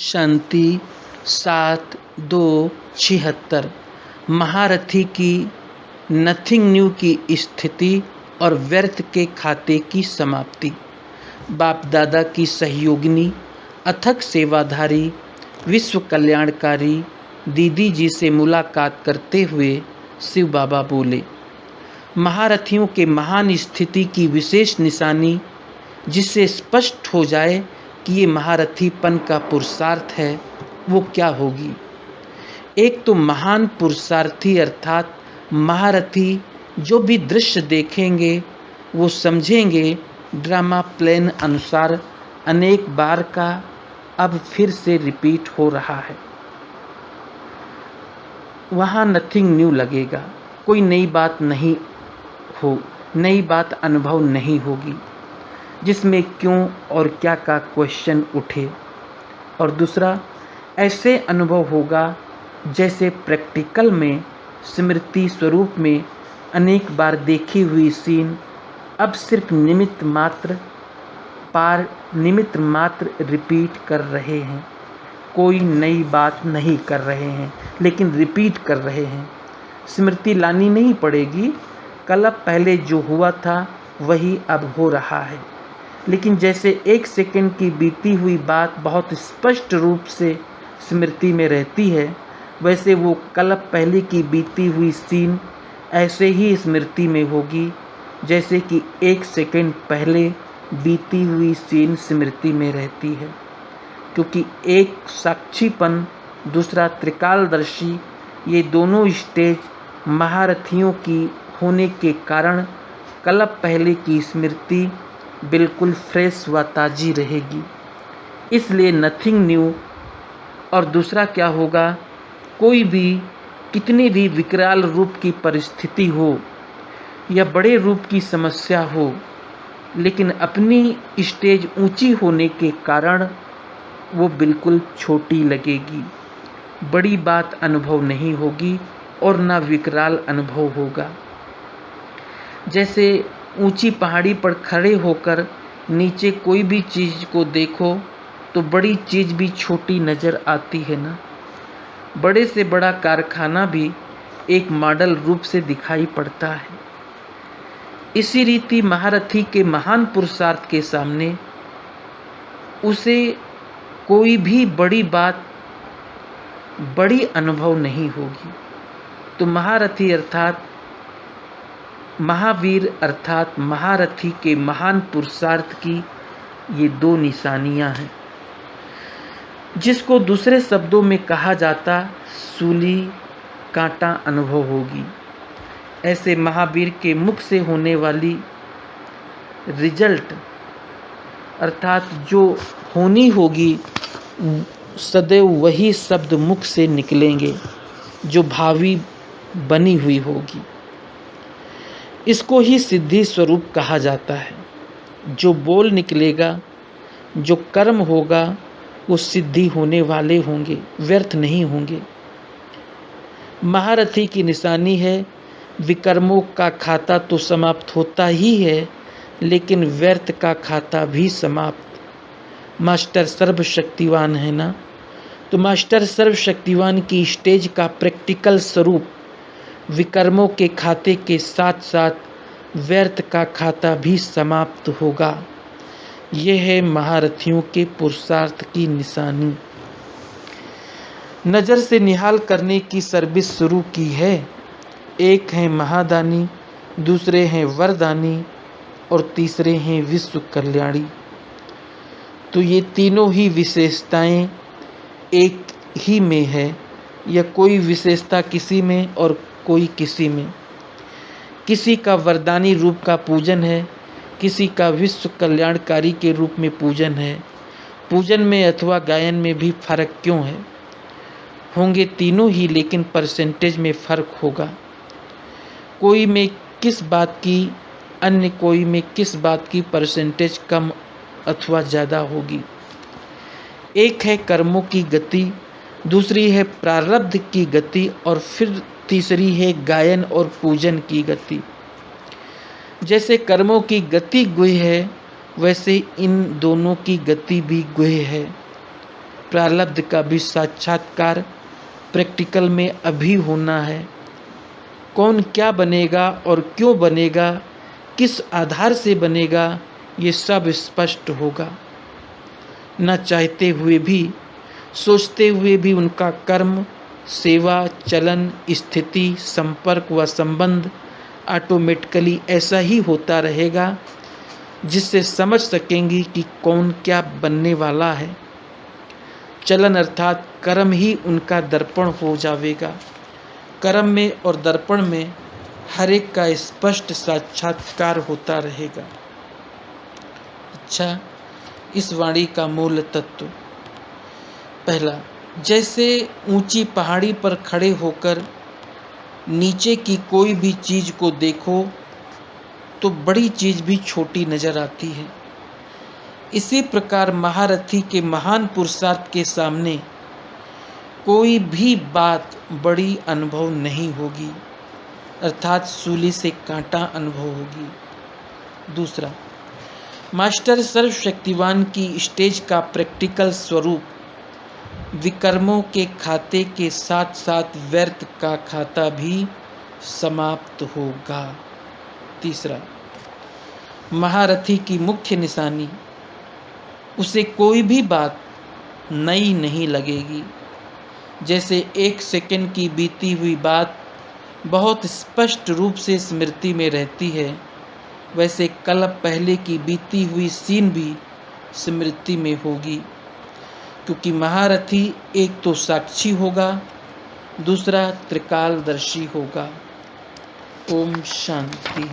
शांति 7/2/76 महारथी की nothing new की स्थिति और व्यर्थ के खाते की समाप्ति। बाप दादा की सहयोगिनी अथक सेवाधारी विश्व कल्याणकारी दीदी जी से मुलाकात करते हुए शिव बाबा बोले, महारथियों के महान स्थिति की विशेष निशानी जिससे स्पष्ट हो जाए कि ये महारथीपन का पुरुषार्थ है, वो क्या होगी। एक तो महान पुरुषार्थी अर्थात महारथी जो भी दृश्य देखेंगे वो समझेंगे ड्रामा प्लान अनुसार अनेक बार का अब फिर से रिपीट हो रहा है। वहाँ नथिंग न्यू लगेगा, कोई नई बात नहीं हो, नई बात अनुभव नहीं होगी जिसमें क्यों और क्या का क्वेश्चन उठे। और दूसरा, ऐसे अनुभव होगा जैसे प्रैक्टिकल में स्मृति स्वरूप में अनेक बार देखी हुई सीन अब सिर्फ निमित्त मात्र रिपीट कर रहे हैं। कोई नई बात नहीं कर रहे हैं लेकिन रिपीट कर रहे हैं। स्मृति लानी नहीं पड़ेगी, कल पहले जो हुआ था वही अब हो रहा है। लेकिन जैसे एक सेकंड की बीती हुई बात बहुत स्पष्ट रूप से स्मृति में रहती है, वैसे वो कल पहले की बीती हुई सीन ऐसे ही स्मृति में होगी जैसे कि एक सेकंड पहले बीती हुई सीन स्मृति में रहती है। क्योंकि एक साक्षीपन, दूसरा त्रिकालदर्शी, ये दोनों स्टेज महारथियों की होने के कारण कल पहले की स्मृति बिल्कुल फ्रेश व ताज़ी रहेगी। इसलिए नथिंग न्यू। और दूसरा क्या होगा, कोई भी कितनी भी विकराल रूप की परिस्थिति हो या बड़े रूप की समस्या हो, लेकिन अपनी स्टेज ऊंची होने के कारण वो बिल्कुल छोटी लगेगी। बड़ी बात अनुभव नहीं होगी और ना विकराल अनुभव होगा। जैसे ऊंची पहाड़ी पर खड़े होकर नीचे कोई भी चीज़ को देखो तो बड़ी चीज़ भी छोटी नज़र आती है ना। बड़े से बड़ा कारखाना भी एक मॉडल रूप से दिखाई पड़ता है। इसी रीति महारथी के महान पुरुषार्थ के सामने उसे कोई भी बड़ी बात, बड़ी अनुभव नहीं होगी। तो महारथी अर्थात महावीर अर्थात महारथी के महान पुरुषार्थ की ये दो निशानियां हैं, जिसको दूसरे शब्दों में कहा जाता सूली कांटा अनुभव होगी। ऐसे महावीर के मुख से होने वाली रिजल्ट अर्थात जो होनी होगी सदैव वही शब्द मुख से निकलेंगे जो भावी बनी हुई होगी। इसको ही सिद्धि स्वरूप कहा जाता है। जो बोल निकलेगा, जो कर्म होगा, वो सिद्धि होने वाले होंगे, व्यर्थ नहीं होंगे। महारथी की निशानी है विकर्मों का खाता तो समाप्त होता ही है, लेकिन व्यर्थ का खाता भी समाप्त। मास्टर सर्वशक्तिवान है ना, तो मास्टर सर्वशक्तिवान की स्टेज का प्रैक्टिकल स्वरूप विकर्मों के खाते के साथ साथ व्यर्थ का खाता भी समाप्त होगा। यह है महारथियों के पुरुषार्थ की निशानी। नज़र से निहाल करने की सर्विस शुरू की है। एक हैं महादानी, दूसरे हैं वरदानी और तीसरे हैं विश्व कल्याणी। तो ये तीनों ही विशेषताएं एक ही में है, या कोई विशेषता किसी में और कोई किसी में। किसी का वरदानी रूप का पूजन है, किसी का विश्व कल्याणकारी के रूप में पूजन है। पूजन में अथवा गायन में भी फर्क क्यों है? होंगे तीनों ही, लेकिन परसेंटेज में फ़र्क होगा। कोई में किस बात की, अन्य कोई में किस बात की परसेंटेज कम अथवा ज़्यादा होगी। एक है कर्मों की गति, दूसरी है प्रारब्ध की गति और फिर तीसरी है गायन और पूजन की गति। जैसे कर्मों की गति गुह्य है, वैसे इन दोनों की गति भी गुह्य है। प्रारब्ध का भी साक्षात्कार प्रैक्टिकल में अभी होना है। कौन क्या बनेगा और क्यों बनेगा, किस आधार से बनेगा, ये सब स्पष्ट होगा। न चाहते हुए भी, सोचते हुए भी उनका कर्म, सेवा, चलन, स्थिति, संपर्क व संबंध ऑटोमेटिकली ऐसा ही होता रहेगा, जिससे समझ सकेंगी कि कौन क्या बनने वाला है। चलन अर्थात कर्म ही उनका दर्पण हो जाएगा। कर्म में और दर्पण में हर एक का स्पष्ट साक्षात्कार होता रहेगा। अच्छा, इस वाणी का मूल तत्व। पहला, जैसे ऊंची पहाड़ी पर खड़े होकर नीचे की कोई भी चीज को देखो तो बड़ी चीज भी छोटी नजर आती है। इसी प्रकार महारथी के महान पुरुषार्थ के सामने कोई भी बात बड़ी अनुभव नहीं होगी, अर्थात सूली से कांटा अनुभव होगी। दूसरा, मास्टर सर्वशक्तिवान की स्टेज का प्रैक्टिकल स्वरूप विकर्मों के खाते के साथ साथ व्यर्थ का खाता भी समाप्त होगा। तीसरा, महारथी की मुख्य निशानी, उसे कोई भी बात नई नहीं लगेगी। जैसे 1 सेकंड की बीती हुई बात बहुत स्पष्ट रूप से स्मृति में रहती है, वैसे कल पहले की बीती हुई सीन भी स्मृति में होगी, क्योंकि महारथी एक तो साक्षी होगा, दूसरा त्रिकालदर्शी होगा। ओम शांति।